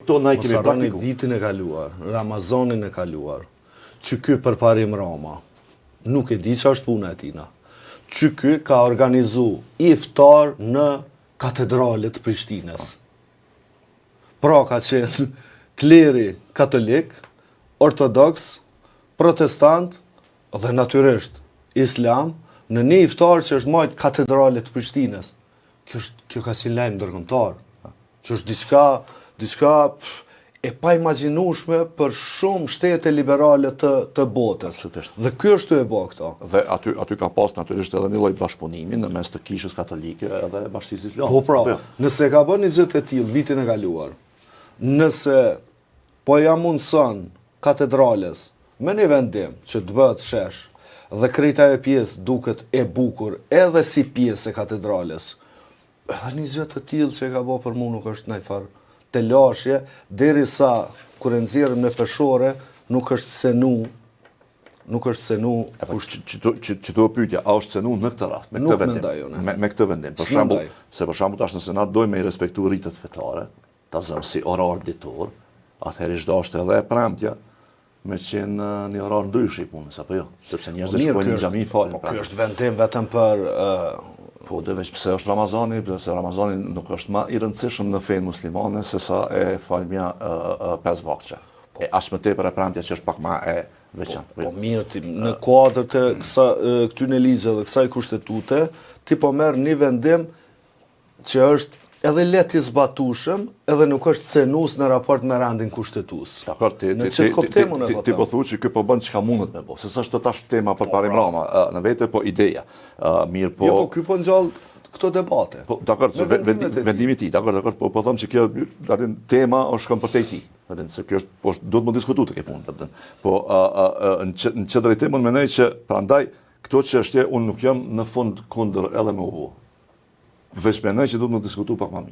këto na i kemi praktiku. Vitin e kaluar, Ramazanin e kaluar, që ky përparim Rama, nuk e di që është puna e tina, që ky ka organizu iftar në katedralet Prishtines. Pra ka qenë kleri katolik, ortodoks, protestant dhe natyrisht islam në një iftar që është majtë katedralet Prishtines. Kjo ka si lajm ndërkombëtar, që është diçka e pa imagjinueshme për shumë shtete liberale të botës. Dhe ky është e bë këto. Dhe aty ka pas natyrisht edhe një lloj bashkëpunimi në mes të kishës katolike edhe Bashkisë Islame. Po pra, nëse ka bën një gjë të tillë vitin e kaluar, nëse po ja mundson katedrales me një vendim që të bëhet shesh dhe krejta e pjesë duket e bukur edhe si pjesë e katedrales, edhe një gjë të tillë që e ka bë për mua nuk është ndaj farë të lashje, derisa kur e nxjerrëm në peshore nuk është senu. Që të pyetja, a është cenu në këtë rast, me këtë vendim? Me këtë vendim. Për shembull tash nëse na dojmë me i respektu ritet fetare, ta zëmë si orar ditor, atëherë ish dashte edhe e premtja me qenë një orar ndryshë i punës, apo jo? Sepse njerëzit shkojnë në xhami falin. Po ky është vendim vetëm për po dhe veç pse është Ramazani, pse Ramazani nuk është më i rëndësishëm në fenë muslimane se sa e falmja 5 vakte. E as më tepër e premtja që është pak më e veçantë. Po mirë, në kuadër të këtyre ligjeve dhe kësaj kushtetute, ti po merr një vendim që është edhe let i zbatueshëm, edhe nuk është cenus në raport me rendin kushtetues. Dakor, ti po thuaj që ky po bën çka mundet me bë. Se s'është tash tema për parim Rama, në vete po ideja. Mirë po. Jo, po ky po ngjall këto debate. Po dakor, vendimi i tij, dakor, po them që kjo tema është shkon për te ti. Se kjo është po duhet më diskutuar tek fund, po në çdo drejtim unë mendoj që prandaj këto çështje unë nuk jam në fund kundër edhe me u. Veç mendoj që duhet më diskutu pak më mirë.